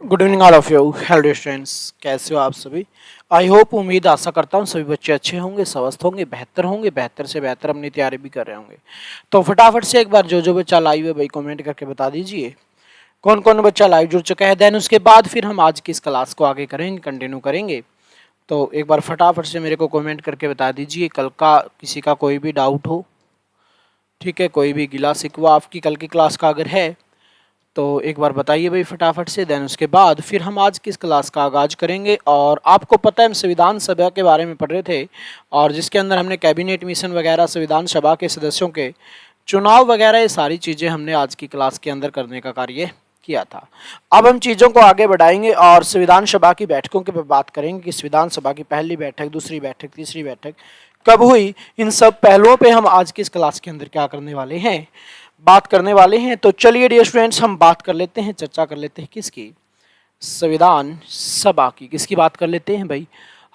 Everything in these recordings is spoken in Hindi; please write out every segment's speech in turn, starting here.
Good evening all of you. Hello students, कैसे हो आप सभी। आई होप, उम्मीद आशा करता हूँ सभी बच्चे अच्छे होंगे, स्वस्थ होंगे, बेहतर से बेहतर अपनी तैयारी भी कर रहे होंगे। तो फटाफट से एक बार जो बच्चा लाइव है भाई कमेंट करके बता दीजिए कौन कौन बच्चा लाइव जुड़ चुका है। देन उसके बाद फिर हम आज की इस क्लास को आगे करेंगे, कंटिन्यू करेंगे। तो एक बार फटाफट से मेरे को कमेंट करके बता दीजिए कल का किसी का कोई भी डाउट हो, ठीक है, कोई भी गिला शिकवा आपकी कल की क्लास का अगर है तो एक बार बताइए भाई फटाफट से। देन उसके बाद फिर हम आज की इस क्लास का आगाज करेंगे। और आपको पता है हम संविधान सभा के बारे में पढ़ रहे थे, और जिसके अंदर हमने कैबिनेट मिशन वगैरह, संविधान सभा के सदस्यों के चुनाव वगैरह, ये सारी चीज़ें हमने आज की क्लास के अंदर करने का कार्य किया था। अब हम चीज़ों को आगे बढ़ाएंगे और संविधान सभा की बैठकों की बात करेंगे कि संविधान सभा की पहली बैठक, दूसरी बैठक, तीसरी बैठक कब हुई। इन सब पहलुओं पे हम आज की इस क्लास के अंदर क्या करने वाले हैं, बात करने वाले हैं। तो चलिए डियर स्टूडेंट्स, हम बात कर लेते हैं, चर्चा कर लेते हैं किसकी, संविधान सभा की। किसकी बात कर लेते हैं भाई,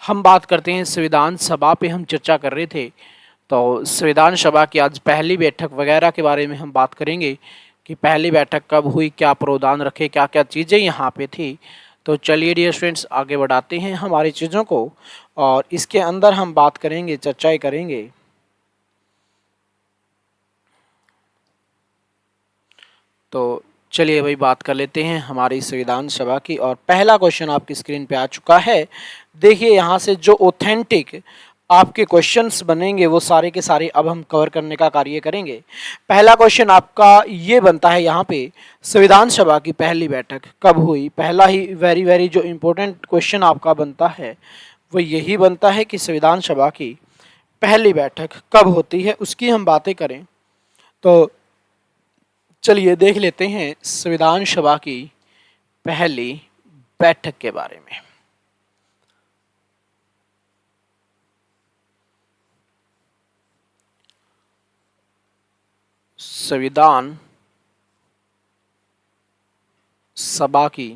हम बात करते हैं संविधान सभा पे हम चर्चा कर रहे थे। तो संविधान सभा की आज पहली बैठक वगैरह के बारे में हम बात करेंगे कि पहली बैठक कब हुई, क्या प्रावधान रखे, क्या क्या चीज़ें यहाँ पे थी। तो चलिए डियर स्टूडेंट्स, आगे बढ़ाते हैं हमारी चीज़ों को और इसके अंदर हम बात करेंगे, चर्चाएं करेंगे। तो चलिए भाई बात कर लेते हैं हमारी संविधान सभा की। और पहला क्वेश्चन आपकी स्क्रीन पे आ चुका है। देखिए यहाँ से जो ऑथेंटिक आपके क्वेश्चंस बनेंगे वो सारे के सारे अब हम कवर करने का कार्य करेंगे। पहला क्वेश्चन आपका ये बनता है यहाँ पे, संविधान सभा की पहली बैठक कब हुई। पहला ही वेरी वेरी जो इम्पोर्टेंट क्वेश्चन आपका बनता है वो यही बनता है कि संविधान सभा की पहली बैठक कब होती है, उसकी हम बातें करें। तो चलिए देख लेते हैं संविधान सभा की पहली बैठक के बारे में। संविधान सभा की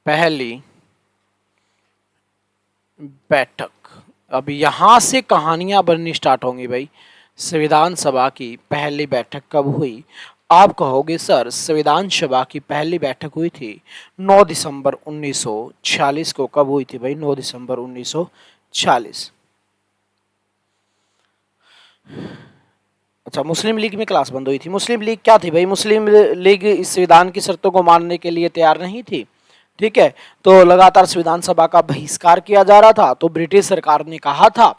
पहली बैठक, अब यहां से कहानियां बननी स्टार्ट होंगी भाई। संविधान सभा की पहली बैठक कब हुई। आप कहोगे सर संविधान सभा की पहली बैठक हुई थी 9 दिसंबर 1946 को। कब हुई थी भाई, 9 दिसंबर 1946। अच्छा, मुस्लिम लीग में क्लास बंद हुई थी। मुस्लिम लीग क्या थी भाई, मुस्लिम लीग इस संविधान की शर्तों को मानने के लिए तैयार नहीं थी, ठीक है। तो लगातार संविधान सभा का बहिष्कार किया जा रहा था। तो ब्रिटिश सरकार ने कहा था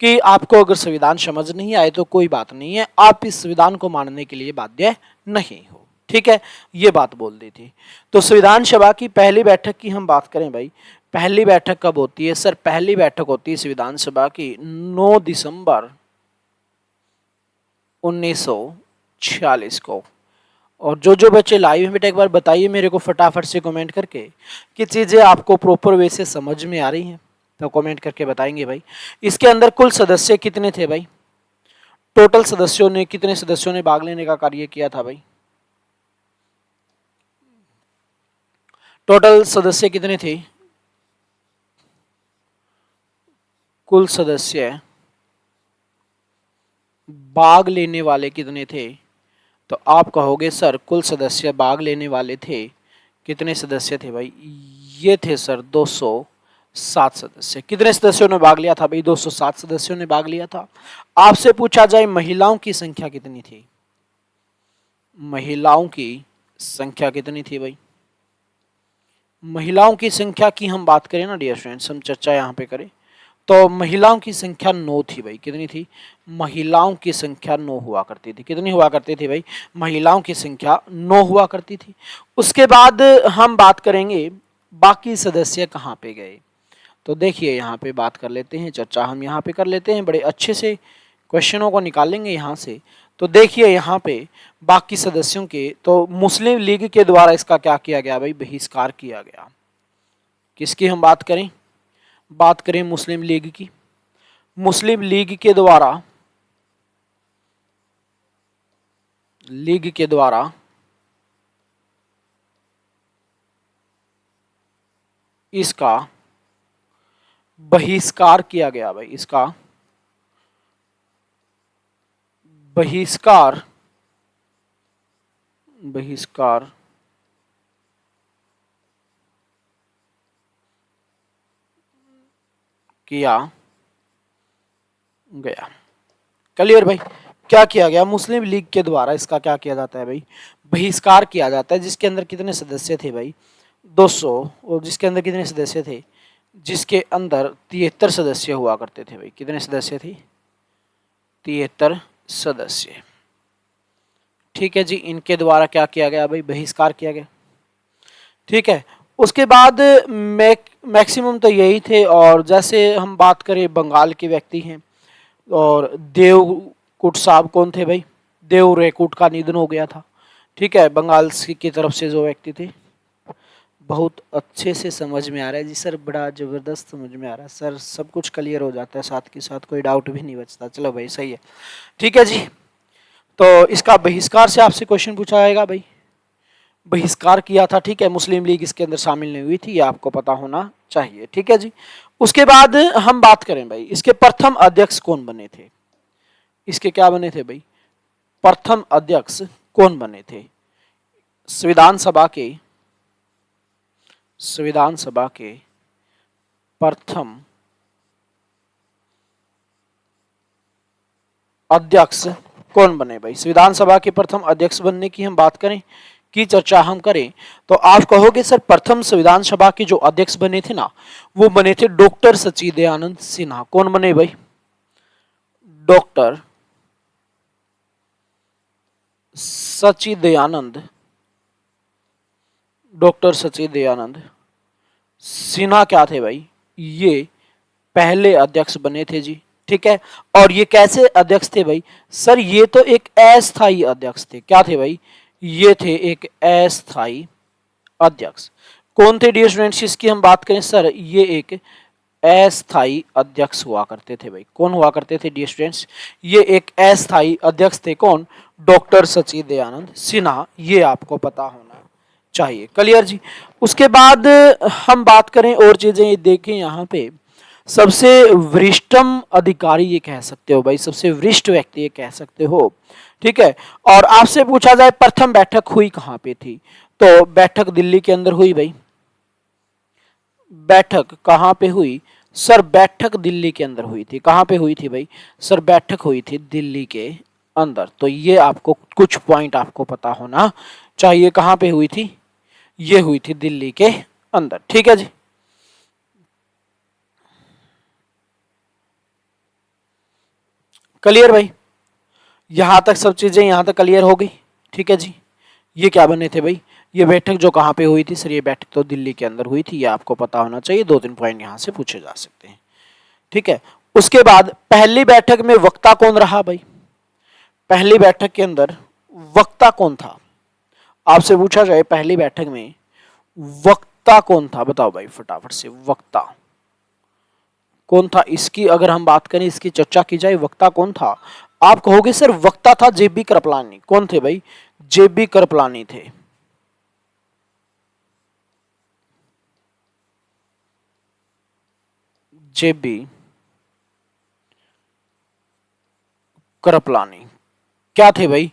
कि आपको अगर संविधान समझ नहीं आए तो कोई बात नहीं है, आप इस संविधान को मानने के लिए बाध्य नहीं हो, ठीक है, ये बात बोल दी थी। तो संविधान सभा की पहली बैठक की हम बात करें भाई, पहली बैठक कब होती है सर। पहली बैठक होती है संविधान सभा की 9 दिसंबर 1946 को। और जो बच्चे लाइव हैं बेटा एक बार बताइए मेरे को फटाफट से कमेंट करके कि चीज़ें आपको प्रॉपर वे से समझ में आ रही हैं। तो कमेंट करके बताएंगे भाई। इसके अंदर कुल सदस्य कितने थे भाई, टोटल सदस्यों ने, कितने सदस्यों ने भाग लेने का कार्य किया था भाई, टोटल सदस्य कितने थे, कुल सदस्य भाग लेने वाले कितने थे। तो आप कहोगे सर कुल सदस्य भाग लेने वाले थे, कितने सदस्य थे भाई, ये थे सर 207 सदस्य। कितने सदस्यों ने भाग लिया था भाई, 207 सदस्यों ने भाग लिया था। आपसे पूछा जाए महिलाओं की संख्या कितनी थी, महिलाओं की संख्या कितनी थी भाई। महिलाओं की संख्या की हम बात करें ना डियर फ्रेंड्स, हम चर्चा यहाँ पे करें तो महिलाओं की संख्या 9 थी भाई। कितनी थी, महिलाओं की संख्या 9 हुआ करती थी। कितनी हुआ करती थी भाई, महिलाओं की संख्या 9 हुआ करती थी। उसके बाद हम बात करेंगे बाकी सदस्य कहाँ पे गए। तो देखिए यहाँ पे बात कर लेते हैं, चर्चा हम यहाँ पे कर लेते हैं, बड़े अच्छे से क्वेश्चनों को निकालेंगे यहाँ से। तो देखिए यहाँ पे बाकी सदस्यों के, तो मुस्लिम लीग के द्वारा इसका क्या किया गया भाई, बहिष्कार किया गया। किसकी हम बात करें मुस्लिम लीग की, मुस्लिम लीग के द्वारा इसका बहिष्कार किया गया भाई, इसका बहिष्कार बहिष्कार किया गया। क्लियर भाई। क्या किया गया? मुस्लिम लीग के द्वारा इसका क्या किया जाता है भाई? बहिष्कार किया जाता है। जिसके अंदर कितने सदस्य थे भाई? 200। और जिसके अंदर कितने सदस्य थे? जिसके अंदर 73 सदस्य हुआ करते थे भाई। कितने सदस्य थे? 73 सदस्य। ठीक है जी, इनके द्वारा क्या किया गया भाई? बहिष्कार किया गया। ठीक है। उसके बाद मैक्सिमम तो यही थे। और जैसे हम बात करें, बंगाल के व्यक्ति हैं। और देवकुट साहब कौन थे भाई? देव रेकुट का निधन हो गया था। ठीक है, बंगाल की तरफ से जो व्यक्ति थे। बहुत अच्छे से समझ में आ रहा है जी सर, बड़ा जबरदस्त समझ में आ रहा है सर। सब कुछ क्लियर हो जाता है, साथ के साथ कोई डाउट भी नहीं बचता। चलो भाई, सही है। ठीक है जी। तो इसका बहिष्कार से आपसे क्वेश्चन पूछा जाएगा भाई। बहिष्कार किया था। ठीक है, मुस्लिम लीग इसके अंदर शामिल नहीं हुई थी, ये आपको पता होना चाहिए। ठीक है जी। उसके बाद हम बात करें भाई, इसके प्रथम अध्यक्ष कौन बने थे? इसके क्या बने थे भाई? प्रथम अध्यक्ष कौन बने थे? संविधान सभा के प्रथम अध्यक्ष कौन बने भाई? संविधान सभा के प्रथम अध्यक्ष बनने की हम बात करें, की चर्चा हम करें, तो आप कहोगे सर प्रथम संविधान सभा के जो अध्यक्ष बने थे ना, वो बने थे डॉक्टर सचिदयानंद सिन्हा। कौन बने भाई? डॉक्टर सचिदयानंद डॉक्टर सचिदयानंद सिन्हा क्या थे भाई? ये पहले अध्यक्ष बने थे जी। ठीक है। और ये कैसे अध्यक्ष थे भाई? सर ये तो एक अस्थायी अध्यक्ष थे। क्या थे भाई? ये थे एक अस्थायी अध्यक्ष। कौन थे डियर स्टूडेंट्स? इसकी हम बात करें सर, ये एक अस्थायी अध्यक्ष हुआ करते थे भाई। कौन हुआ करते थे डियर स्टूडेंट्स? ये एक अस्थायी अध्यक्ष थे। कौन? डॉक्टर सचिदयानंद सिन्हा। ये आपको पता होना चाहिए। क्लियर जी। उसके बाद हम बात करें और चीजें, देखें यहाँ पे सबसे वरिष्ठम अधिकारी ये कह सकते हो भाई, सबसे वरिष्ठ व्यक्ति ये कह सकते हो। ठीक है। और आपसे पूछा जाए प्रथम बैठक हुई कहाँ पे थी, तो बैठक दिल्ली के अंदर हुई भाई। बैठक कहाँ पे हुई? सर बैठक दिल्ली के अंदर हुई थी। कहाँ पे हुई थी भाई? सर बैठक हुई थी दिल्ली के अंदर। तो ये आपको कुछ पॉइंट आपको पता होना चाहिए। कहाँ पे हुई थी? ये हुई थी दिल्ली के अंदर। ठीक है जी। क्लियर भाई? यहां तक सब चीजें यहां तक क्लियर हो गई। ठीक है जी। ये क्या बने थे भाई? ये बैठक जो कहाँ पे हुई थी सर? ये बैठक तो दिल्ली के अंदर हुई थी। ये आपको पता होना चाहिए। 2-3 पॉइंट यहां से पूछे जा सकते हैं। ठीक है। उसके बाद पहली बैठक में वक्ता कौन रहा भाई? पहली बैठक के अंदर वक्ता कौन था? आपसे पूछा जाए पहली बैठक में वक्ता कौन था, बताओ भाई फटाफट से। वक्ता कौन था? इसकी अगर हम बात करें, इसकी चर्चा की जाए, वक्ता कौन था? आप कहोगे सर वक्ता था जेबी कृपलानी। कौन थे भाई? जेबी कृपलानी थे। जेबी कृपलानी क्या थे भाई?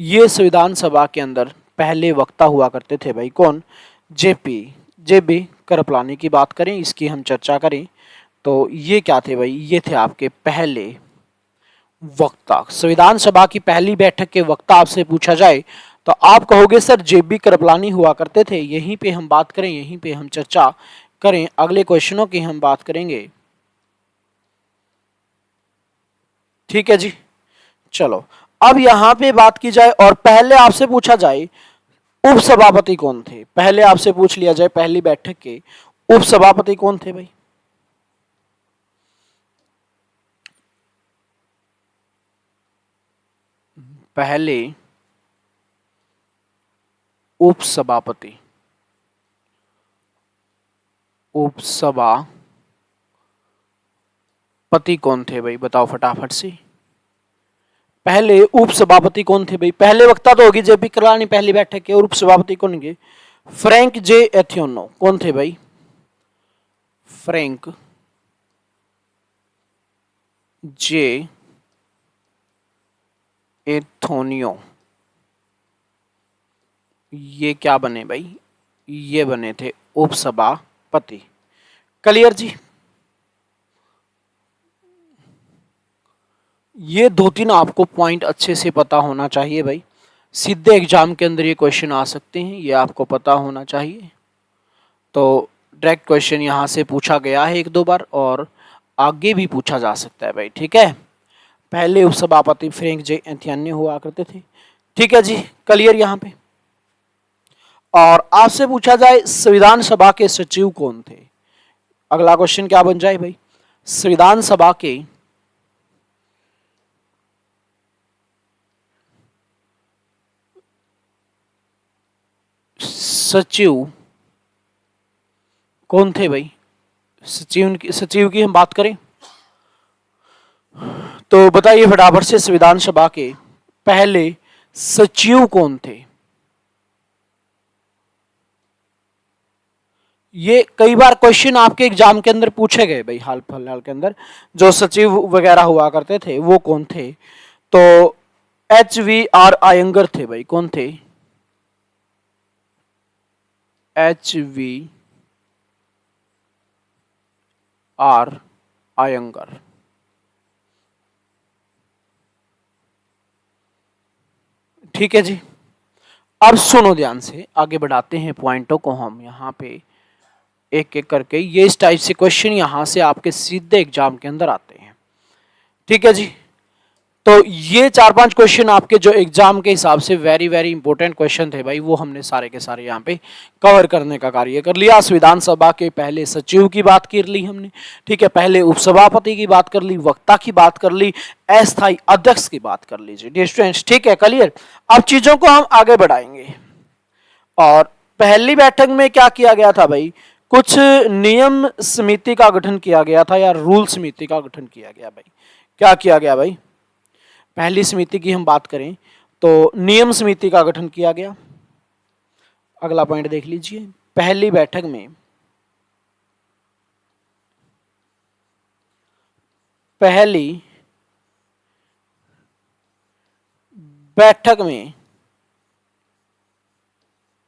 ये संविधान सभा के अंदर पहले वक्ता हुआ करते थे भाई। कौन? जेपी जेबी कृपलानी की बात करें, इसकी हम चर्चा करें, तो ये क्या थे भाई? ये थे आपके पहले वक्ता। संविधान सभा की पहली बैठक के वक्ता आपसे पूछा जाए तो आप कहोगे सर जेबी कृपलानी हुआ करते थे। यहीं पे हम बात करें, यहीं पे हम चर्चा करें, अगले क्वेश्चनों की हम बात करेंगे। ठीक है जी। चलो, अब यहां पे बात की जाए और पहले आपसे पूछा जाए उपसभापति कौन थे? पहले आपसे पूछ लिया जाए पहली बैठक के उपसभापति कौन थे भाई? पहले उपसभापति उपसभापति कौन थे भाई? बताओ फटाफट से। पहले उपसभापति कौन थे भाई? पहले वक्ता तो होगी जेपी कृपलानी पहली बैठक के, और उपसभापति कौन थे? फ्रैंक जे एथियोनो। कौन थे भाई? फ्रैंक जे एंथोनियो, ये क्या बने भाई, ये बने थे उपसभापति। क्लियर जी। ये 2-3 आपको पॉइंट अच्छे से पता होना चाहिए भाई, सीधे एग्जाम के अंदर ये क्वेश्चन आ सकते हैं, ये आपको पता होना चाहिए। तो डायरेक्ट क्वेश्चन यहाँ से पूछा गया है 1-2 बार और आगे भी पूछा जा सकता है भाई, ठीक है। पहले उपसभापति फ्रैंक जे एंथियनी हुआ करते थे, ठीक है जी। क्लियर यहाँ पे। और आपसे पूछा जाए संविधान सभा के सचिव कौन थे, अगला क्वेश्चन क्या बन जाए भाई, संविधान सभा के सचिव कौन थे भाई। सचिव की हम बात करें तो बताइए फटाफट से, संविधान सभा के पहले सचिव कौन थे। ये कई बार क्वेश्चन आपके एग्जाम के अंदर पूछे गए भाई, हाल फिलहाल के अंदर जो सचिव वगैरह हुआ करते थे वो कौन थे। तो HVR आयंगर थे भाई, कौन थे, HVR आयंगर। ठीक है जी। अब सुनो ध्यान से, आगे बढ़ाते हैं पॉइंटों को हम यहाँ पे एक एक करके। ये इस टाइप से क्वेश्चन यहाँ से आपके सीधे एग्जाम के अंदर आते हैं, ठीक है जी। तो ये 4-5 क्वेश्चन आपके जो एग्जाम के हिसाब से वेरी वेरी इंपॉर्टेंट क्वेश्चन थे भाई, वो हमने सारे के सारे यहाँ पे कवर करने का कार्य कर लिया। संविधान सभा के पहले सचिव की बात कर ली हमने, ठीक है, पहले उपसभापति की बात कर ली, वक्ता की बात कर ली, अस्थायी अध्यक्ष की बात कर लीजिए डियर स्टूडेंट्स, ठीक है। क्लियर। अब चीजों को हम आगे बढ़ाएंगे। और पहली बैठक में क्या किया गया था भाई, कुछ नियम समिति का गठन किया गया था या रूल समिति का गठन किया गया भाई। क्या किया गया भाई, पहली समिति की हम बात करें तो नियम समिति का गठन किया गया। अगला पॉइंट देख लीजिए, पहली बैठक में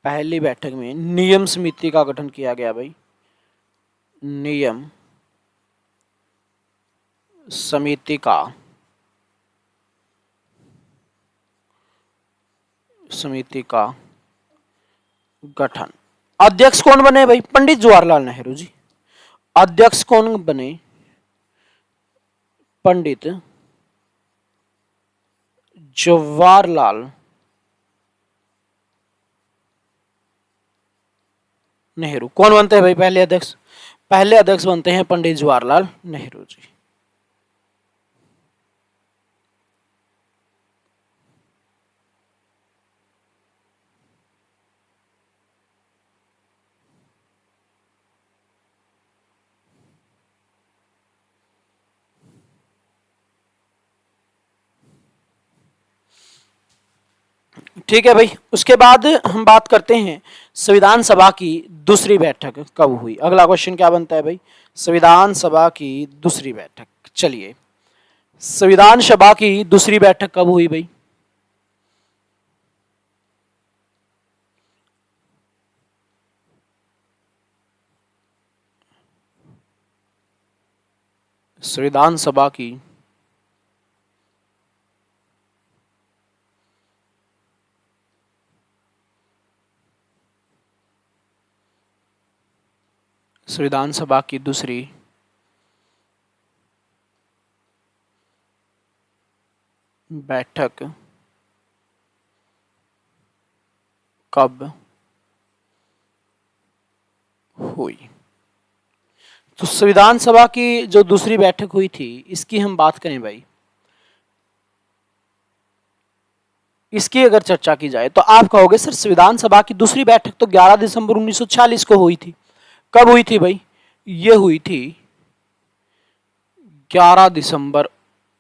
पहली बैठक में नियम समिति का गठन किया गया भाई, नियम समिति का गठन। अध्यक्ष कौन बने भाई, पंडित जवाहरलाल नेहरू जी। अध्यक्ष कौन बने, पंडित जवाहरलाल नेहरू। कौन बनते हैं भाई पहले अध्यक्ष, पहले अध्यक्ष बनते हैं पंडित जवाहरलाल नेहरू जी। ठीक है भाई। उसके बाद हम बात करते हैं संविधान सभा की दूसरी बैठक कब हुई। अगला क्वेश्चन क्या बनता है भाई, संविधान सभा की दूसरी बैठक। चलिए, संविधान सभा की दूसरी बैठक कब हुई भाई, संविधान सभा की दूसरी बैठक कब हुई। तो संविधान सभा की जो दूसरी बैठक हुई थी, इसकी हम बात करें भाई, इसकी अगर चर्चा की जाए तो आप कहोगे सर संविधान सभा की दूसरी बैठक तो 11 दिसंबर 1946 को हुई थी। कब हुई थी भाई, ये हुई थी 11 दिसंबर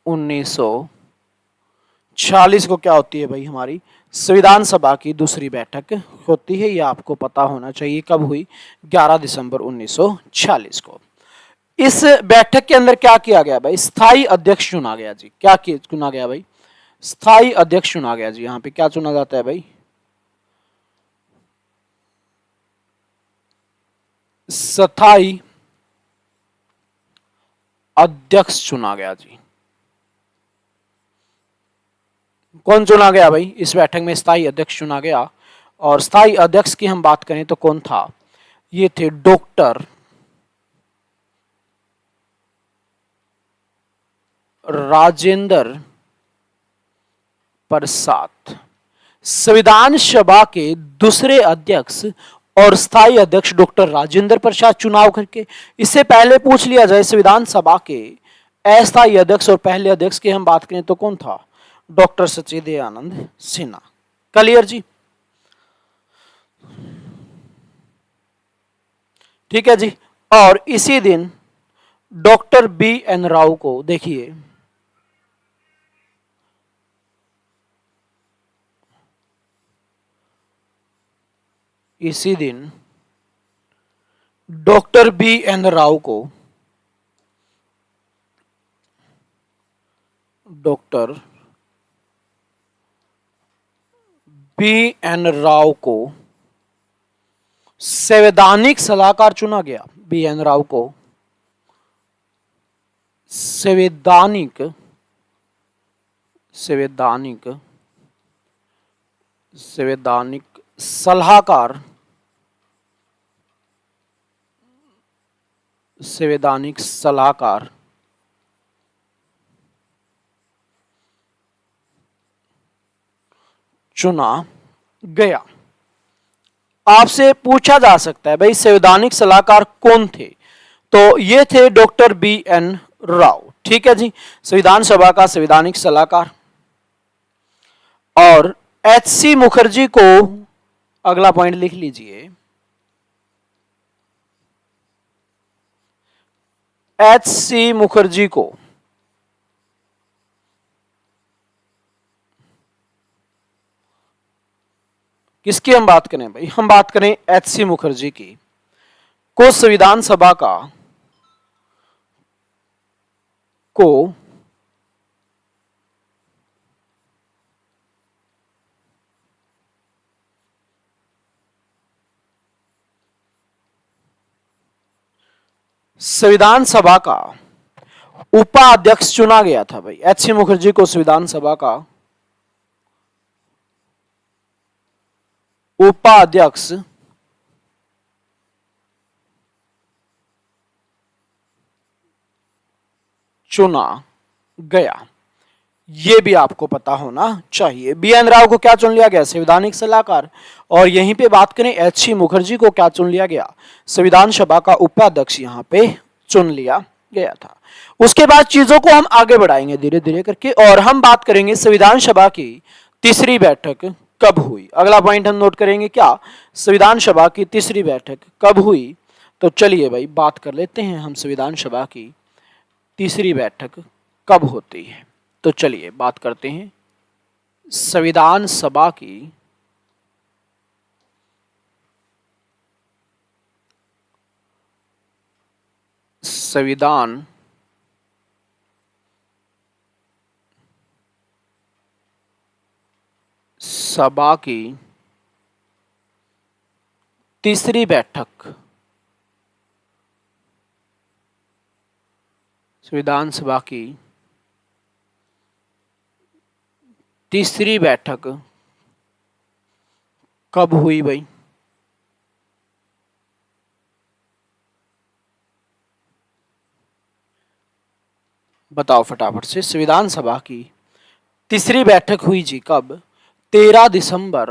1946 को। क्या होती है भाई, हमारी संविधान सभा की दूसरी बैठक होती है, यह आपको पता होना चाहिए। कब हुई, 11 दिसंबर 1946 को। इस बैठक के अंदर क्या किया गया भाई, स्थायी अध्यक्ष चुना गया जी। क्या चुना गया भाई, स्थायी अध्यक्ष चुना गया जी। यहाँ पे क्या चुना जाता है भाई? स्थायी अध्यक्ष चुना गया जी। कौन चुना गया भाई? इस बैठक में स्थायी अध्यक्ष चुना गया। और स्थायी अध्यक्ष की हम बात करें तो कौन था? ये थे डॉक्टर राजेंद्र प्रसाद। संविधान सभा के दूसरे अध्यक्ष और स्थायी अध्यक्ष डॉक्टर राजेंद्र प्रसाद चुनाव करके। इससे पहले पूछ लिया जाए संविधान सभा के अस्थायी अध्यक्ष और पहले अध्यक्ष की हम बात करें तो कौन था? डॉक्टर सच्चिदानंद सिन्हा। क्लियर जी? ठीक है जी। और इसी दिन डॉक्टर बी एन राव को, देखिए इसी दिन डॉक्टर बी एन राव को, डॉक्टर बी एन राव को संवैधानिक सलाहकार चुना गया। बी एन राव को संवैधानिक संवैधानिक संवैधानिक सलाहकार संवैधानिक सलाहकार चुना गया। आपसे पूछा जा सकता है भाई संवैधानिक सलाहकार कौन थे? तो ये थे डॉक्टर बी एन राव। ठीक है जी, संविधान सभा का संवैधानिक सलाहकार। और एच सी मुखर्जी को, अगला पॉइंट लिख लीजिए, एच सी मुखर्जी को किसकी हम बात करें भाई? हम बात करें एच सी मुखर्जी की, को संविधान सभा का को संविधान सभा का उपाध्यक्ष चुना गया था भाई। एच सी मुखर्जी को संविधान सभा का उपाध्यक्ष चुना गया। यह भी आपको पता होना चाहिए। बी एन राव को क्या चुन लिया गया? संवैधानिक सलाहकार। और यहीं पे बात करें एच सी मुखर्जी को क्या चुन लिया गया? संविधान सभा का उपाध्यक्ष यहां पे चुन लिया गया था। उसके बाद चीजों को हम आगे बढ़ाएंगे धीरे धीरे करके, और हम बात करेंगे संविधान सभा की तीसरी बैठक कब हुई। अगला पॉइंट हम नोट करेंगे क्या? संविधान सभा की तीसरी बैठक कब हुई। तो चलिए भाई बात कर लेते हैं हम संविधान सभा की तीसरी बैठक कब होती है। तो चलिए बात करते हैं संविधान सभा की संविधान सभा की तीसरी बैठक, संविधान सभा की तीसरी बैठक कब हुई भाई? बताओ फटाफट से। संविधान सभा की तीसरी बैठक हुई जी कब? 13 दिसंबर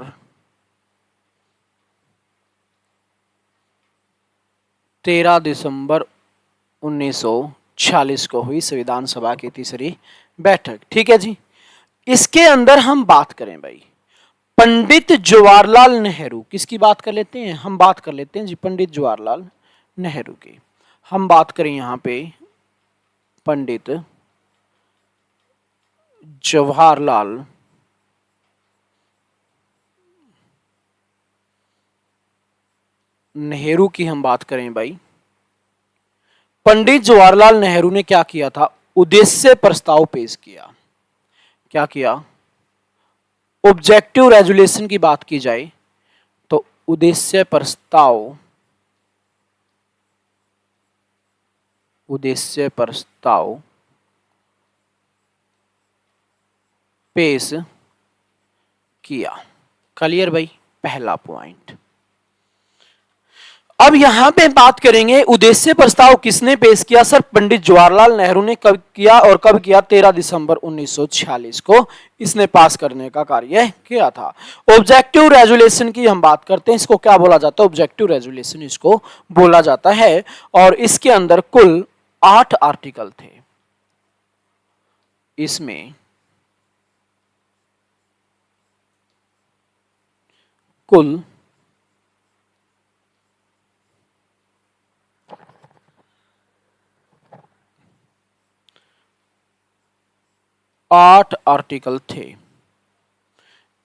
1946 को हुई संविधान सभा की तीसरी बैठक। ठीक है जी। इसके अंदर हम बात करें भाई पंडित जवाहरलाल नेहरू, किसकी बात कर लेते हैं? हम बात कर लेते हैं जी पंडित जवाहरलाल नेहरू की। हम बात करें यहां पे पंडित जवाहरलाल नेहरू की हम बात करें भाई, पंडित जवाहरलाल नेहरू ने क्या किया था? उद्देश्य प्रस्ताव पेश किया। क्या किया? ऑब्जेक्टिव रेजोल्यूशन की बात की जाए तो उद्देश्य प्रस्ताव, उद्देश्य प्रस्ताव पेश किया। क्लियर भाई, पहला पॉइंट। अब यहां पे बात करेंगे उद्देश्य प्रस्ताव किसने पेश किया सर? पंडित जवाहरलाल नेहरू ने कब किया और कब किया? 13 दिसंबर 1946 को इसने पास करने का कार्य किया था। ऑब्जेक्टिव रेजोल्यूशन की हम बात करते हैं, इसको क्या बोला जाता है? ऑब्जेक्टिव रेजोल्यूशन इसको बोला जाता है। और इसके अंदर कुल 8 आर्टिकल थे। इसमें कुल 8 आर्टिकल थे।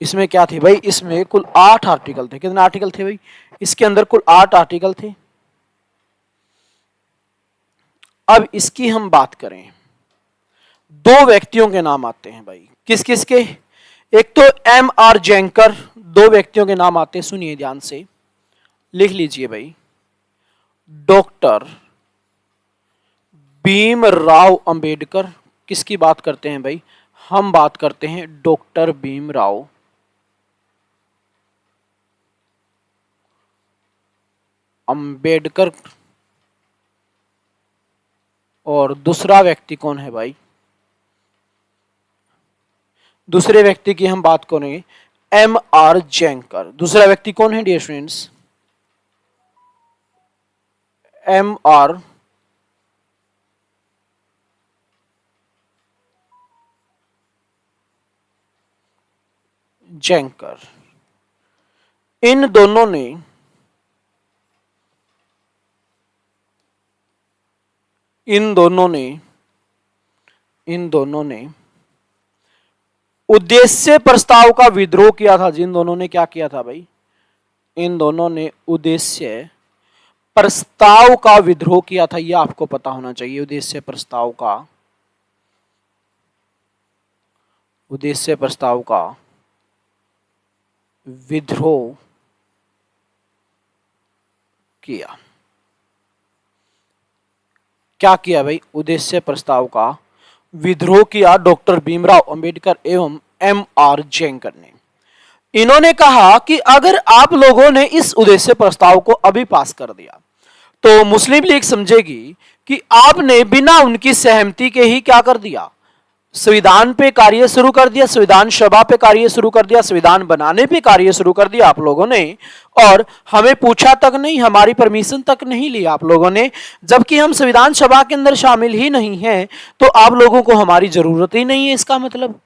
इसमें क्या थे भाई? इसमें कुल 8 आर्टिकल थे। कितने आर्टिकल थे भाई? इसके अंदर कुल 8 आर्टिकल थे। अब इसकी हम बात करें, 2 व्यक्तियों के नाम आते हैं भाई। किस किस के? एक तो M.R. जेंकर, 2 व्यक्तियों के नाम आते हैं, सुनिए ध्यान से, लिख लीजिए भाई। डॉक्टर भीमराव अंबेडकर, किसकी बात करते हैं भाई? हम बात करते हैं डॉक्टर भीमराव अंबेडकर। और दूसरा व्यक्ति कौन है भाई? दूसरे व्यक्ति की हम बात करेंगे M.R. जेंकर। दूसरा व्यक्ति कौन है डियर स्टूडेंट्स? M.R. जेंकर। इन दोनों ने इन दोनों ने उद्देश्य प्रस्ताव का विद्रोह किया था। जिन दोनों ने क्या किया था भाई? इन दोनों ने उद्देश्य प्रस्ताव का विद्रोह किया था। यह आपको पता होना चाहिए। उद्देश्य प्रस्ताव का विद्रोह किया। क्या किया भाई? उद्देश्य प्रस्ताव का विद्रोह किया डॉक्टर भीमराव अंबेडकर एवं M.R. जेंकर ने। इन्होंने कहा कि अगर आप लोगों ने इस उद्देश्य प्रस्ताव को अभी पास कर दिया तो मुस्लिम लीग समझेगी कि आपने बिना उनकी सहमति के ही क्या कर दिया? संविधान पे कार्य शुरू कर दिया, संविधान सभा पे कार्य शुरू कर दिया, संविधान बनाने पे कार्य शुरू कर दिया आप लोगों ने। और हमें पूछा तक नहीं, हमारी परमिशन तक नहीं ली आप लोगों ने। जबकि हम संविधान सभा के अंदर शामिल ही नहीं हैं, तो आप लोगों को हमारी जरूरत ही नहीं है। इसका मतलब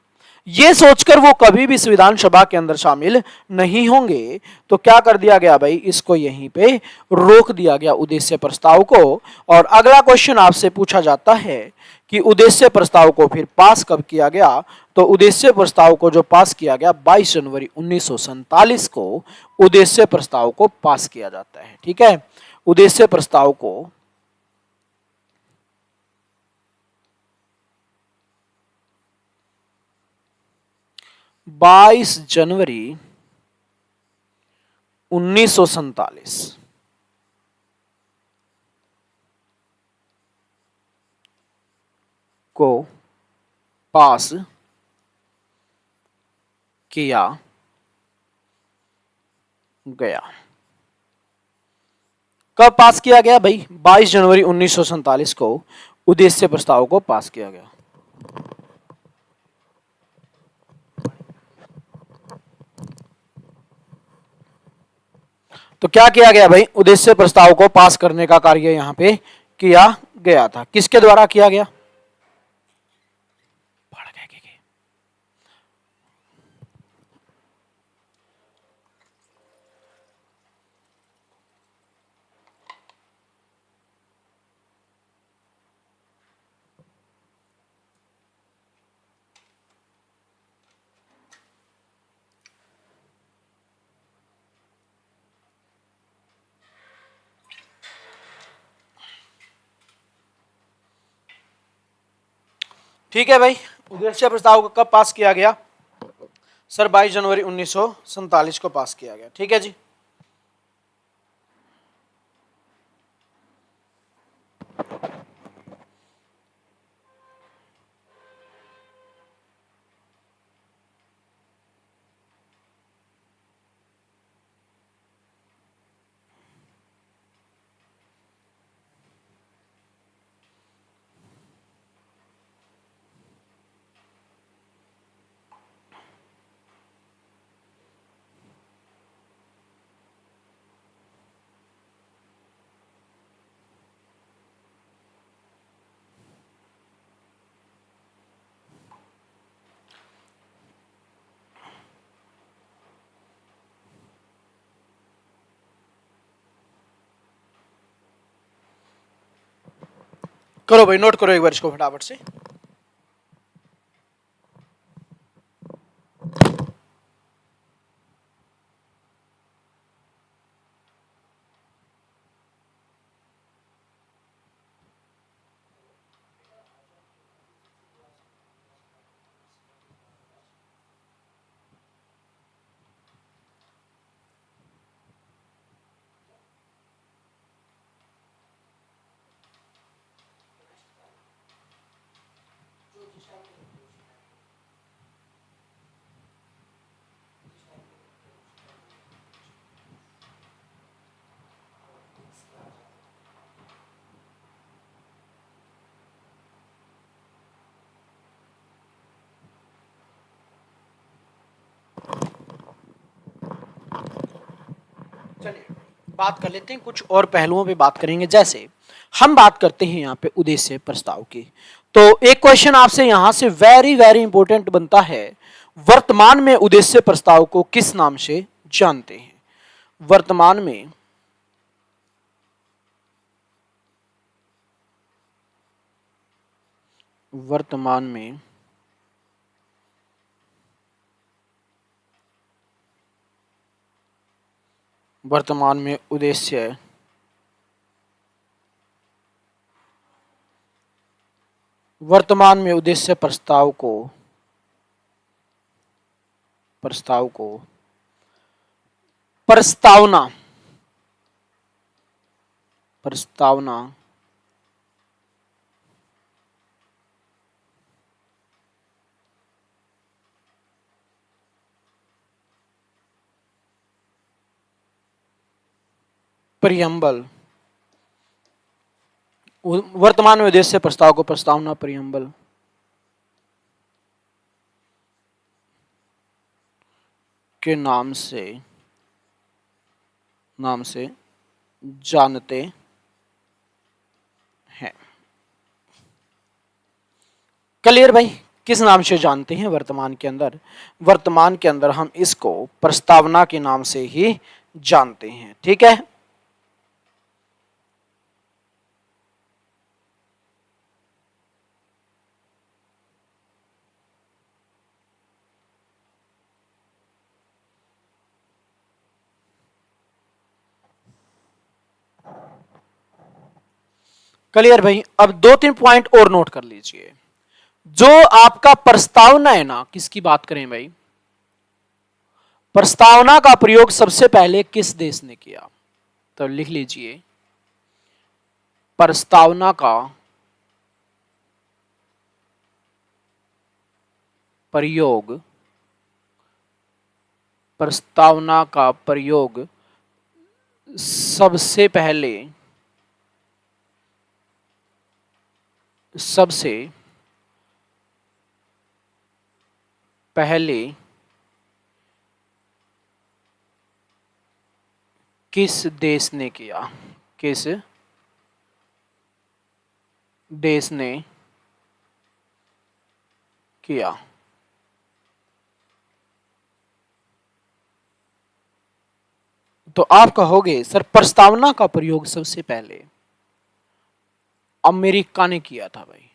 ये सोचकर वो कभी भी संविधान सभा के अंदर शामिल नहीं होंगे। तो क्या कर दिया गया भाई? इसको यहीं पे रोक दिया गया उद्देश्य प्रस्ताव को। और अगला क्वेश्चन आपसे पूछा जाता है कि उद्देश्य प्रस्ताव को फिर पास कब किया गया? तो उद्देश्य प्रस्ताव को जो पास किया गया 22 जनवरी 1947 को उद्देश्य प्रस्ताव को पास किया जाता है। ठीक है, उद्देश्य प्रस्ताव को 22 जनवरी 1947 को पास किया गया। कब पास किया गया भाई? 22 जनवरी 1947 को उद्देश्य प्रस्ताव को पास किया गया। तो क्या किया गया भाई? उद्देश्य प्रस्ताव को पास करने का कार्य यहां पे किया गया था। किसके द्वारा किया गया? ठीक है भाई, उद्देश्य प्रस्ताव को कब पास किया गया? सर 22 जनवरी 1947 को पास किया गया। ठीक है जी। करो भाई, नोट करो एक बार इसको फटाफट से। चलिए बात कर लेते हैं, कुछ और पहलुओं पे बात करेंगे। जैसे हम बात करते हैं यहाँ पे उद्देश्य प्रस्ताव की, तो एक क्वेश्चन आपसे यहाँ से वेरी वेरी इंपॉर्टेंट बनता है, वर्तमान में उद्देश्य प्रस्ताव को किस नाम से जानते हैं? वर्तमान में वर्तमान में वर्तमान में उद्देश्य वर्तमान में उद्देश्य प्रस्ताव को प्रस्तावना प्रस्तावना प्रियम्बल, वर्तमान में उद्देश्य प्रस्ताव को प्रस्तावना प्रियम्बल के नाम से जानते हैं। क्लियर भाई? किस नाम से जानते हैं वर्तमान के अंदर? वर्तमान के अंदर हम इसको प्रस्तावना के नाम से ही जानते हैं। ठीक है। क्लियर भाई? अब दो तीन पॉइंट और नोट कर लीजिए। जो आपका प्रस्तावना है ना, किसकी बात करें भाई? प्रस्तावना का प्रयोग सबसे पहले किस देश ने किया? तो लिख लीजिए, प्रस्तावना का प्रयोग सबसे पहले किस देश ने किया? किस देश ने किया? तो आप कहोगे सर प्रस्तावना का प्रयोग सबसे पहले अमेरिका ने किया था भाई।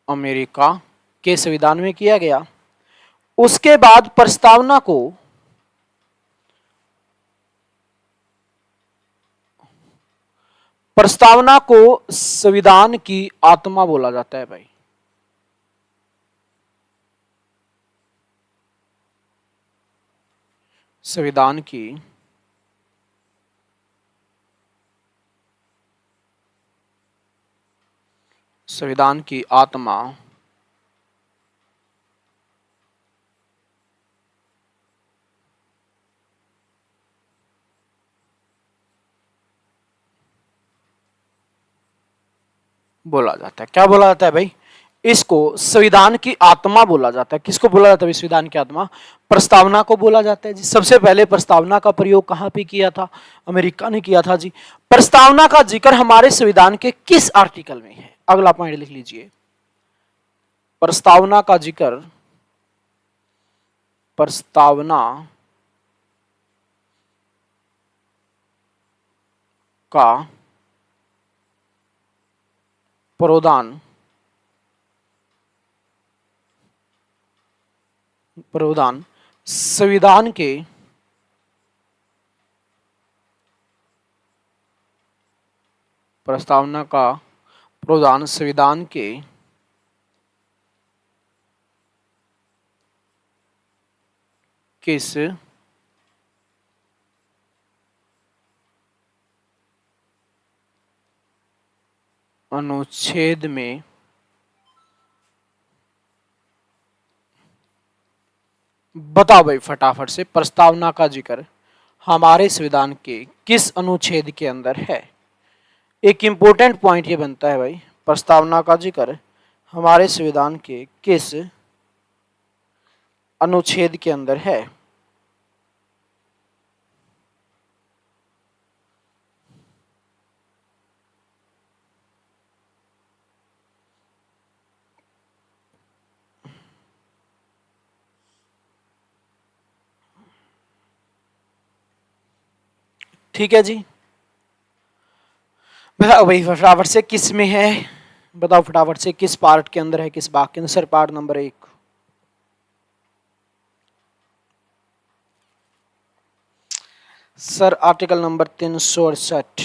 अमेरिका के संविधान में किया गया। उसके बाद प्रस्तावना को संविधान की आत्मा बोला जाता है भाई। संविधान की आत्मा बोला जाता है। क्या बोला जाता है भाई? इसको संविधान की आत्मा बोला जाता है। किसको बोला जाता है संविधान की आत्मा? प्रस्तावना को बोला जाता है जी। सबसे पहले प्रस्तावना का प्रयोग कहां पे किया था? अमेरिका ने किया था जी। प्रस्तावना का जिक्र हमारे संविधान के किस आर्टिकल में है? अगला पॉइंट लिख लीजिए। प्रस्तावना का जिक्र, प्रस्तावना का प्रावधान संविधान के प्रस्तावना का प्रावधान संविधान के किस अनुच्छेद में बताओ भाई फटाफट से। प्रस्तावना का जिक्र हमारे संविधान के किस अनुच्छेद के अंदर है? एक इंपॉर्टेंट पॉइंट ये बनता है भाई, प्रस्तावना का जिक्र हमारे संविधान के किस अनुच्छेद के अंदर है? ठीक है जी। बताओ भाई फटाफट से किस में है? बताओ फटाफट से किस पार्ट के अंदर है, किस भाग के अंदर? Sir part number 1। Sir article number 368।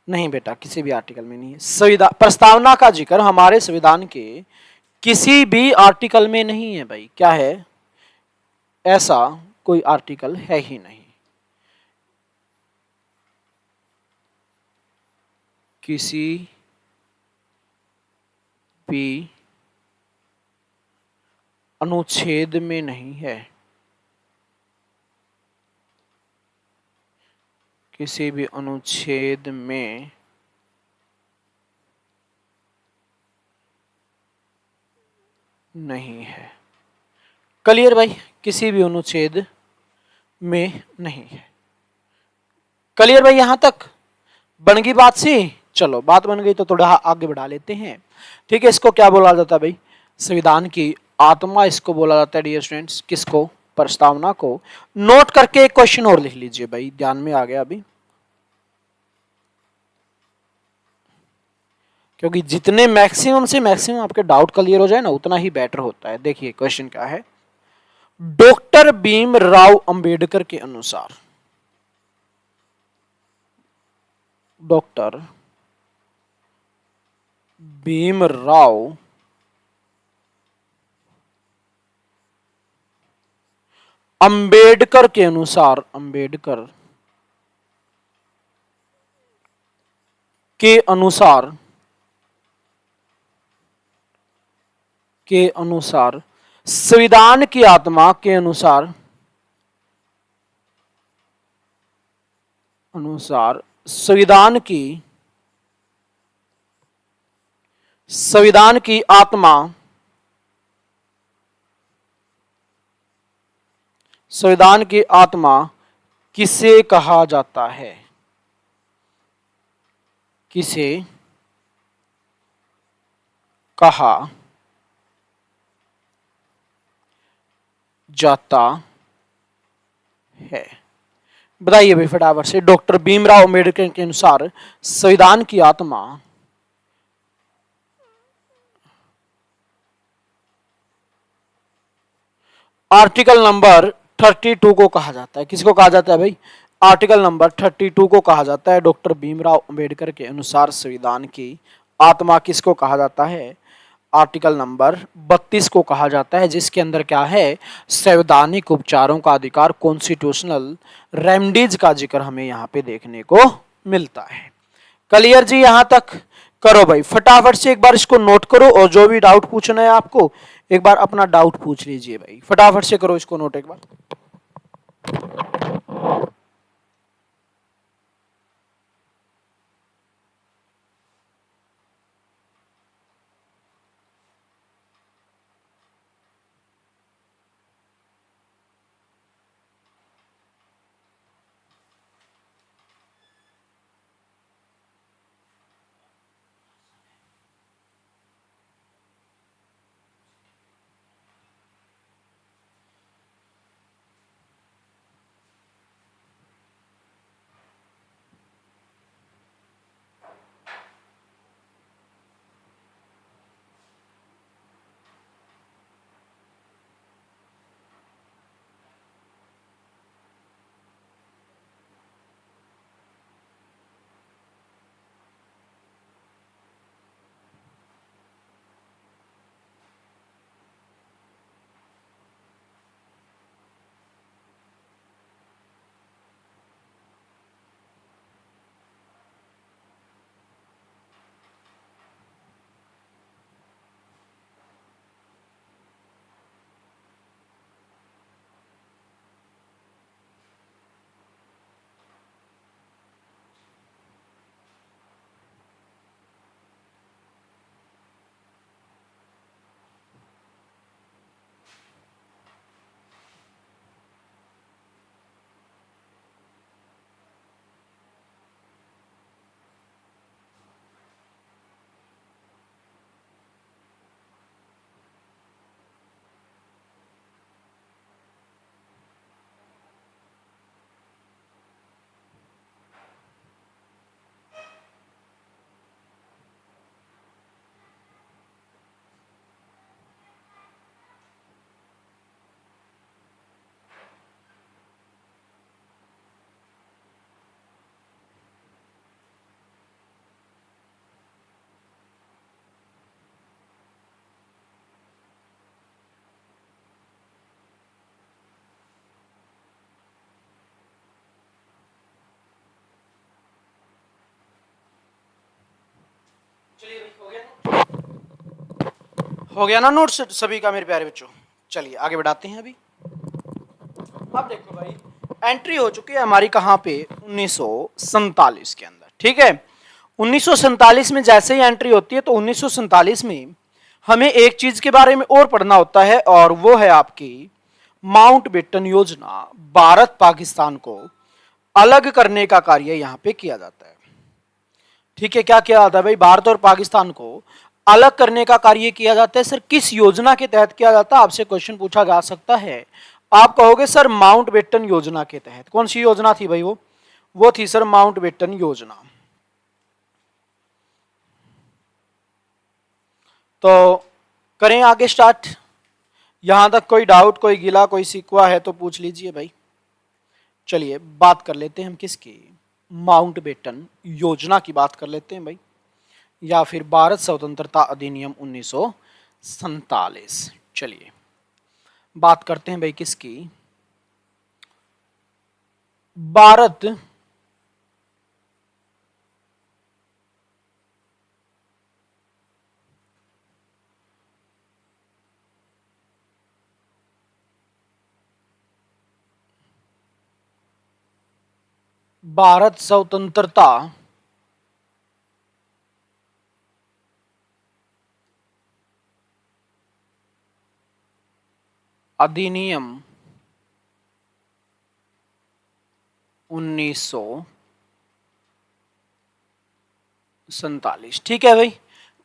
नहीं बेटा, किसी भी आर्टिकल में नहीं है। संविधान प्रस्तावना का जिक्र हमारे संविधान के किसी भी आर्टिकल में नहीं है भाई। क्या है? ऐसा कोई आर्टिकल है ही नहीं। किसी भी अनुच्छेद में नहीं है। किसी भी अनुच्छेद में नहीं है। क्लियर भाई? किसी भी अनुच्छेद में नहीं है। क्लियर भाई? यहां तक बन गई बात सी? चलो बात बन गई तो थोड़ा आगे बढ़ा लेते हैं। ठीक है, इसको क्या बोला जाता है भाई? संविधान की आत्मा इसको बोला जाता है डियर स्टूडेंट्स। किसको? प्रस्तावना को। नोट करके एक क्वेश्चन और लिख लीजिए भाई, ध्यान में आ गया अभी, क्योंकि जितने मैक्सिमम से मैक्सिमम आपके डाउट क्लियर हो जाए ना उतना ही बेटर होता है। देखिए क्वेश्चन क्या है। डॉक्टर भीमराव अंबेडकर के अनुसार, डॉक्टर भीमराव अंबेडकर के अनुसार, अंबेडकर के अनुसार, के अनुसार संविधान की आत्मा के अनुसार, अनुसार संविधान की आत्मा, संविधान की आत्मा किसे कहा जाता है? किसे कहा जाता है? बताइए भाई फटाफट से। डॉक्टर भीमराव अंबेडकर के अनुसार संविधान की आत्मा आर्टिकल नंबर 32 को कहा जाता है। किसको कहा जाता है भाई? आर्टिकल नंबर 32 को कहा जाता है। डॉक्टर भीमराव अंबेडकर के अनुसार संविधान की आत्मा किसको कहा जाता है? आर्टिकल नंबर 32 को कहा जाता है, जिसके अंदर क्या है, संवैधानिक उपचारों का अधिकार, कॉन्स्टिट्यूशनल रेमडीज का जिक्र हमें यहाँ पे देखने को मिलता है। क्लियर जी, यहां तक करो भाई, फटाफट से एक बार इसको नोट करो और जो भी डाउट पूछना है आपको एक बार अपना डाउट पूछ लीजिए भाई, फटाफट से करो इसको नोट एक बार। हो गया ना नोट्स सभी का मेरे प्यारे बच्चों। चलिए आगे बढ़ाते हैं। अभी अब देखो भाई, एंट्री हो चुकी है हमारी कहाँ पे, 1947 के अंदर, ठीक है। 1947 में जैसे ही एंट्री होती है तो 1947 में हमें एक चीज के बारे में और पढ़ना होता है और वो है आपकी माउंटबेटन योजना। भारत पाकिस्तान को अलग करने का कार्य यहाँ पे किया जाता है, ठीक है। क्या किया जाता है भाई, भारत और पाकिस्तान को अलग करने का कार्य किया जाता है। सर किस योजना के तहत किया जाता है, आपसे क्वेश्चन पूछा जा सकता है। आप कहोगे सर माउंटबेटन योजना के तहत। कौन सी योजना थी भाई, वो थी सर माउंटबेटन योजना। तो करें आगे स्टार्ट। यहां तक कोई डाउट, कोई गिला, कोई सिकवा है तो पूछ लीजिए भाई। चलिए बात कर लेते हैं हम किसकी, माउंटबेटन योजना की बात कर लेते हैं भाई, या फिर भारत स्वतंत्रता अधिनियम 1947। चलिए बात करते हैं भाई किसकी, भारत भारत स्वतंत्रता अधिनियम 1947, ठीक है भाई।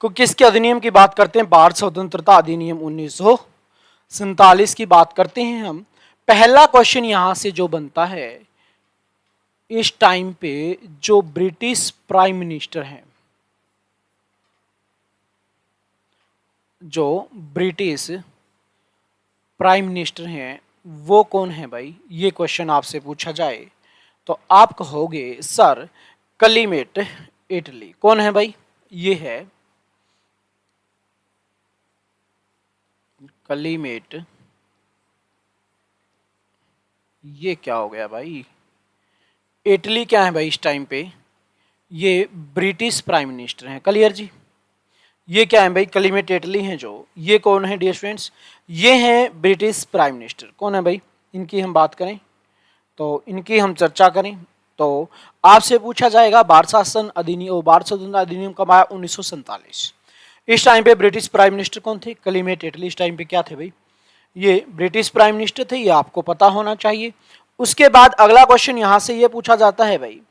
को किसके अधिनियम की बात करते हैं, भारत स्वतंत्रता अधिनियम 1947 की बात करते हैं हम। पहला क्वेश्चन यहां से जो बनता है, इस टाइम पे जो ब्रिटिश प्राइम मिनिस्टर हैं, जो ब्रिटिश प्राइम मिनिस्टर हैं वो कौन है भाई, ये क्वेश्चन आपसे पूछा जाए तो आप कहोगे सर कलीमेट इटली। कौन है भाई, ये है कलीमेट, ये क्या हो गया भाई, इटली क्या है भाई इस टाइम पे, ये ब्रिटिश प्राइम मिनिस्टर हैं। क्लियर जी। ये क्या है भाई, कलीमेट इटली हैं जो, ये कौन है डियर स्टूडेंट्स, ये हैं ब्रिटिश प्राइम मिनिस्टर। कौन है भाई, इनकी हम बात करें तो इनकी हम चर्चा करें तो आपसे पूछा जाएगा भारत शासन अधिनियम, भारत स्वतंत्रता अधिनियम कब आया, 1947। इस टाइम पे ब्रिटिश प्राइम मिनिस्टर कौन थे, कलीमेट इटली। इस टाइम पे क्या थे भाई, ये ब्रिटिश प्राइम मिनिस्टर थे, ये आपको पता होना चाहिए। उसके बाद अगला क्वेश्चन यहां से ये पूछा जाता है भाई,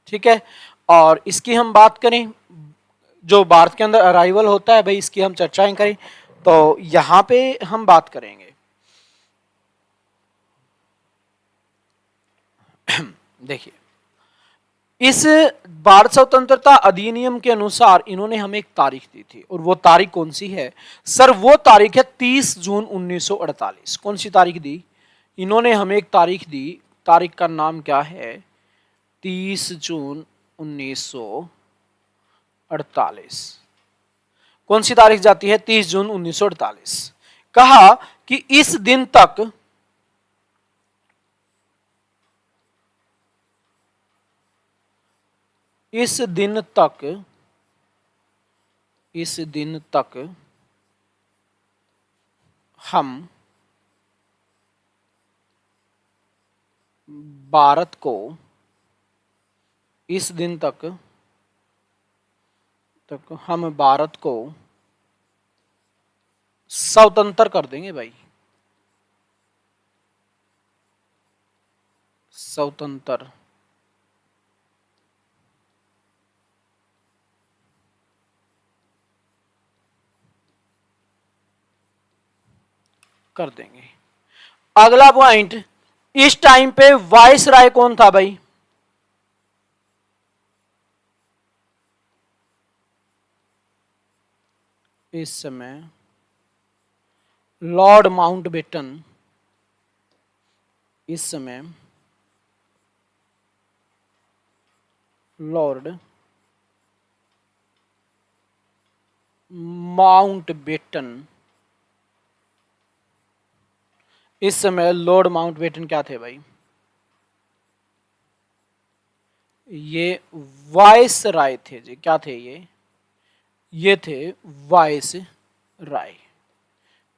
ठीक है, और इसकी हम बात करें, जो भारत के अंदर अराइवल होता है भाई, इसकी हम चर्चाएं करें तो यहां पे हम बात करेंगे। देखिए, इस भारत स्वतंत्रता अधिनियम के अनुसार इन्होंने हमें एक तारीख दी थी, और वो तारीख कौन सी है सर, वो तारीख है 30 जून 1948। कौन सी तारीख दी, इन्होंने हमें एक तारीख दी, तारीख का नाम क्या है, 30 जून 1948। कौन सी तारीख जाती है, 30 जून 1948। कहा कि इस दिन तक, इस दिन तक, इस दिन तक हम भारत को, इस दिन तक हम भारत को स्वतंत्र कर देंगे भाई, स्वतंत्र कर देंगे। अगला पॉइंट, इस टाइम पे वाइस राय कौन था भाई, इस समय लॉर्ड माउंटबेटन, इस समय लॉर्ड माउंटबेटन, इस समय लॉर्ड माउंटबेटन क्या थे भाई, ये वाइस राय थे जी। क्या थे ये थे वाइस राय।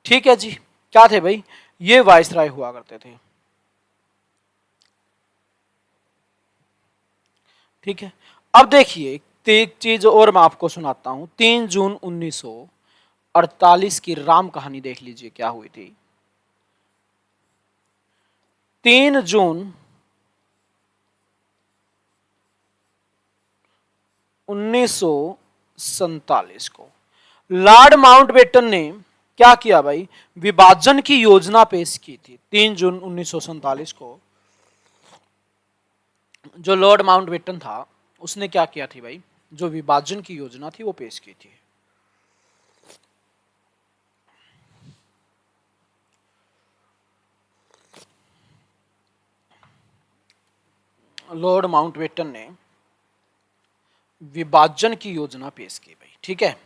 ठीक है जी, क्या थे भाई, ये वाइस राय हुआ करते थे। ठीक है, अब देखिए एक चीज और मैं आपको सुनाता हूं, 3 जून 1948 की राम कहानी देख लीजिए क्या हुई थी। 3 जून 1947 को लॉर्ड माउंटबेटन ने क्या किया भाई, विभाजन की योजना पेश की थी। 3 जून 1947 को जो लॉर्ड माउंटबेटन था उसने क्या किया थी भाई, जो विभाजन की योजना थी वो पेश की थी। लॉर्ड माउंटबेटन ने विभाजन की योजना पेश की भाई। ठीक है,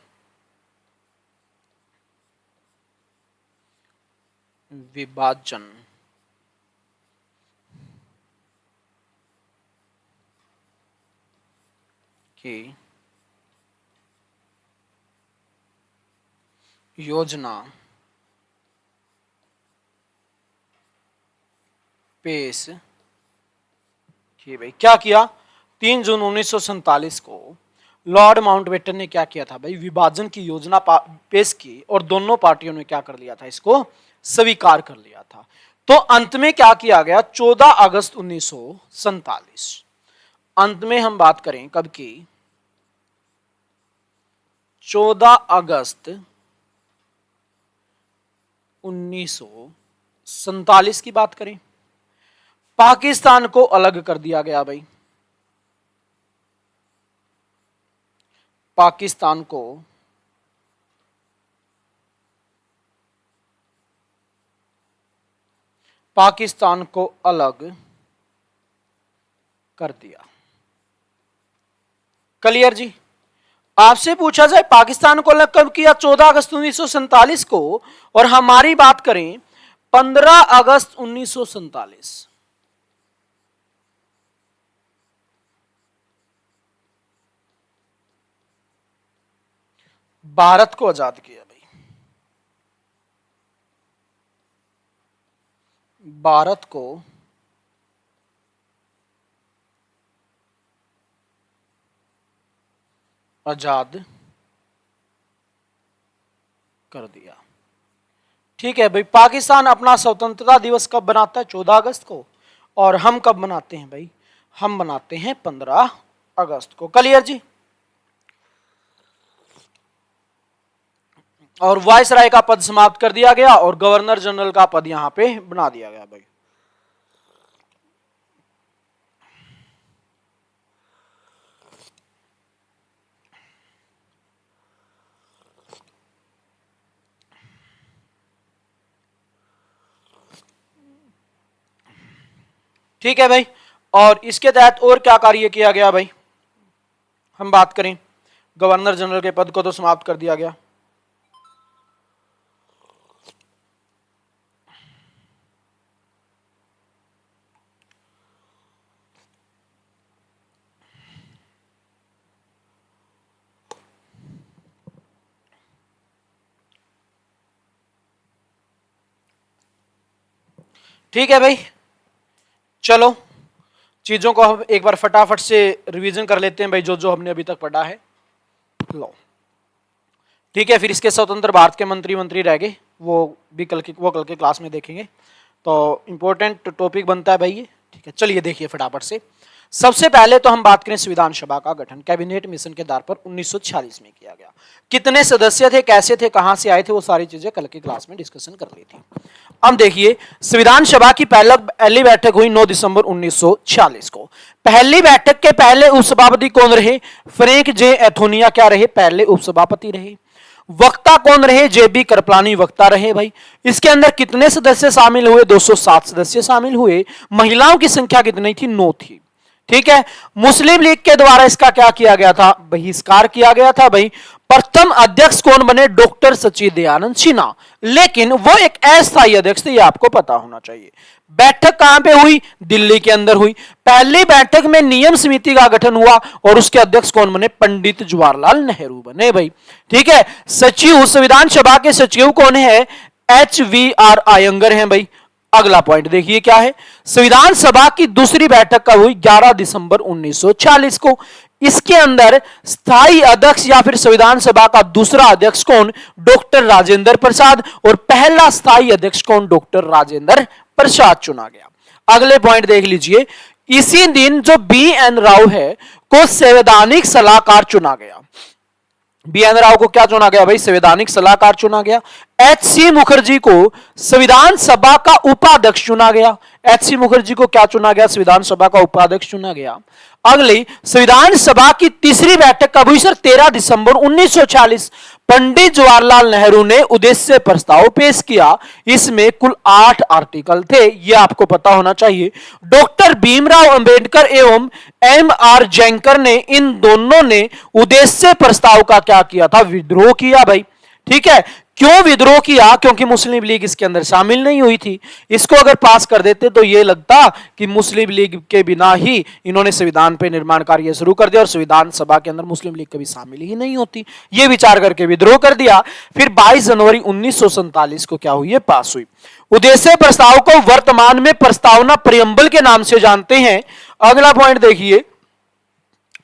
विभाजन की योजना पेश की भाई। क्या किया, 3 जून 1947 को लॉर्ड माउंटबेटन ने क्या किया था भाई, विभाजन की योजना पेश की, और दोनों पार्टियों ने क्या कर लिया था, इसको स्वीकार कर लिया था। तो अंत में क्या किया गया, 14 अगस्त 1947, अंत में हम बात करें कब की, 14 अगस्त 1947 की बात करें, पाकिस्तान को अलग कर दिया गया भाई। पाकिस्तान को अलग कर दिया। क्लियर जी। आपसे पूछा जाए पाकिस्तान को अलग कब किया, 14 अगस्त 1947 को, और हमारी बात करें 15 अगस्त 1947। भारत को आजाद किया भाई, भारत को आजाद कर दिया। ठीक है भाई, पाकिस्तान अपना स्वतंत्रता दिवस कब बनाता है, 14 अगस्त को, और हम कब मनाते हैं भाई, हम मनाते हैं 15 अगस्त को। क्लियर जी। और वायसराय का पद समाप्त कर दिया गया और गवर्नर जनरल का पद यहां पे बना दिया गया भाई। ठीक है भाई, और इसके तहत और क्या कार्य किया गया भाई, हम बात करें गवर्नर जनरल के पद को तो समाप्त कर दिया गया। ठीक है भाई, चलो चीजों को हम एक बार फटाफट से रिवीजन कर लेते हैं भाई, जो जो हमने अभी तक पढ़ा है। लो ठीक है, फिर इसके स्वतंत्र भारत के मंत्री रह गए, वो कल के क्लास में देखेंगे। तो इंपॉर्टेंट टॉपिक बनता है भाई ये। ठीक है, चलिए देखिए फटाफट से। सबसे पहले तो हम बात करें संविधान सभा का गठन कैबिनेट मिशन के आधार पर 1946 में किया गया। कितने सदस्य थे, कैसे थे, कहां से आए थे, वो सारी चीजें कल की क्लास में डिस्कशन कर ली थी। अब देखिए, संविधान सभा की पहली बैठक हुई 9 दिसंबर 1946 को। पहली बैठक के पहले उपसभापति कौन रहे, फ्रैंक जे एथोनिया क्या रहे, पहले उपसभापति रहे। वक्ता कौन रहे, जेबी कृपलानी वक्ता रहे भाई। इसके अंदर कितने सदस्य शामिल हुए, 207 सदस्य शामिल हुए। महिलाओं की संख्या कितनी थी, 9 थी। ठीक है, मुस्लिम लीग के द्वारा इसका क्या किया गया था, बहिष्कार किया गया था भाई। प्रथम अध्यक्ष कौन बने, डॉक्टर सच्चिदानंद सिन्हा, लेकिन वो एक अस्थायी अध्यक्ष थे, ये आपको पता होना चाहिए। बैठक कहां पे हुई, दिल्ली के अंदर हुई। पहली बैठक में नियम समिति का गठन हुआ और उसके अध्यक्ष कौन बने, पंडित जवाहरलाल नेहरू बने भाई। ठीक है, सचिव, संविधान सभा के सचिव कौन है, HVR आयंगर हैं भाई। अगला पॉइंट देखिए क्या है, संविधान सभा की दूसरी बैठक कब हुई, 11 दिसंबर 1940 को। इसके अंदर स्थायी अध्यक्ष या फिर संविधान सभा का दूसरा अध्यक्ष कौन, डॉक्टर राजेंद्र प्रसाद, और पहला स्थायी अध्यक्ष कौन, डॉक्टर राजेंद्र प्रसाद चुना गया। अगले पॉइंट देख लीजिए, इसी दिन जो BN राव है को संवैधानिक सलाहकार चुना गया। BN राव को क्या चुना गया भाई, संवैधानिक सलाहकार चुना गया। HC मुखर्जी को संविधान सभा का उपाध्यक्ष चुना गया। HC मुखर्जी को क्या चुना गया, संविधान सभा का उपाध्यक्ष चुना गया। अगली संविधान सभा की तीसरी बैठक कब हुई सर, 13 दिसंबर 1940। पंडित जवाहरलाल नेहरू ने उद्देश्य प्रस्ताव पेश किया। इसमें कुल 8 आर्टिकल थे, यह आपको पता होना चाहिए। डॉक्टर भीमराव अंबेडकर एवं MR जैंकर ने, इन दोनों ने उद्देश्य प्रस्ताव का क्या किया था, विद्रोह किया भाई। ठीक है, क्यों विद्रोह किया, क्योंकि मुस्लिम लीग इसके अंदर शामिल नहीं हुई थी। इसको अगर पास कर देते तो यह लगता कि मुस्लिम लीग के बिना ही इन्होंने संविधान पे निर्माण कार्य शुरू कर दिया और संविधान सभा के अंदर मुस्लिम लीग कभी शामिल ही नहीं होती। यह विचार करके विद्रोह कर दिया। फिर 22 जनवरी 1947 को क्या हुई, पास हुई। उद्देश्य प्रस्ताव को वर्तमान में प्रस्तावना प्रियम्बल के नाम से जानते हैं। अगला पॉइंट देखिए,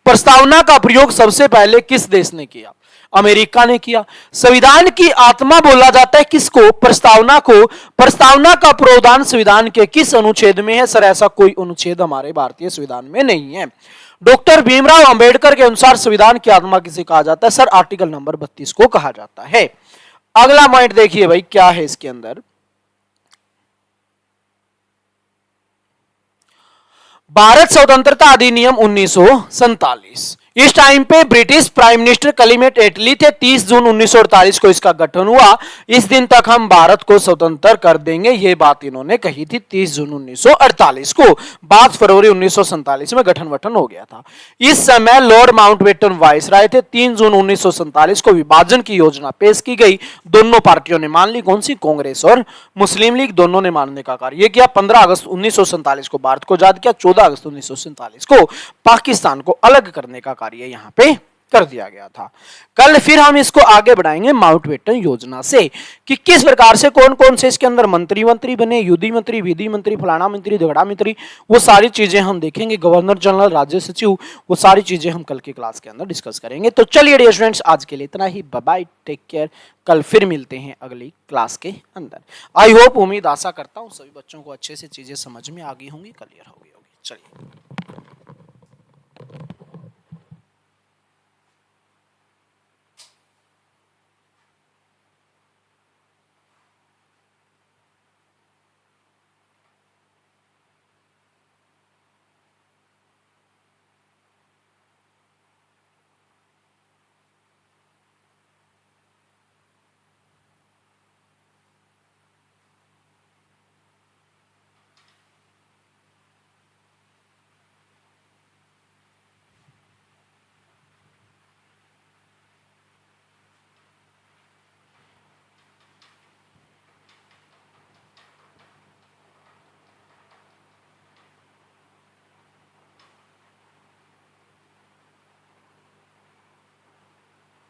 प्रस्तावना का प्रयोग सबसे पहले किस देश ने किया, अमेरिका ने किया। संविधान की आत्मा बोला जाता है किसको, प्रस्तावना को। प्रस्तावना का प्रावधान संविधान के किस अनुच्छेद में है, सर ऐसा कोई अनुच्छेद हमारे भारतीय संविधान में नहीं है। डॉक्टर भीमराव अंबेडकर के अनुसार संविधान की आत्मा किसे कहा जाता है, सर आर्टिकल नंबर 32 को कहा जाता है। अगला पॉइंट देखिए भाई क्या है इसके अंदर, भारत स्वतंत्रता अधिनियम 1947। इस टाइम पे ब्रिटिश प्राइम मिनिस्टर क्लेमेंट एटली थे। 30 जून 1948 को इसका गठन हुआ। इस दिन तक हम भारत को स्वतंत्र कर देंगे, ये बात इन्होंने कही थी 30 जून 1948 को। 5 फरवरी 1947 में गठन वठन हो गया था। इस समय लॉर्ड माउंटबेटन वाइसराय थे। 3 जून 1947 को विभाजन की योजना पेश की गई। दोनों पार्टियों ने मान ली, कौन सी, कांग्रेस और मुस्लिम लीग, दोनों ने मानने का कार्य किया। 15 अगस्त 1947 को भारत को आजाद किया। 14 अगस्त 1947 को पाकिस्तान को अलग करने का कार्य यहां पे कर दिया गया था। कल फिर हम इसको आगे बढ़ाएंगे माउंटबेटन योजना से कि किस प्रकार से कौन कौन से इसके अंदर मंत्री बने, युद्धि मंत्री, विधि मंत्री, फलाना मंत्री, झगड़ा मंत्री, वो सारी चीजें हम देखेंगे। गवर्नर जनरल, राज्य सचिव, वो सारी चीजें हम कल की क्लास के अंदर डिस्कस करेंगे। तो चलिए डियर स्टूडेंट्स, आज के लिए इतना ही। Bye bye, take care. कल फिर मिलते हैं अगली क्लास के अंदर। आई होप, उम्मीद आशा करता हूं सभी बच्चों को अच्छे से चीजें समझ में आ गई होंगी, क्लियर हो गई होगी। चलिए।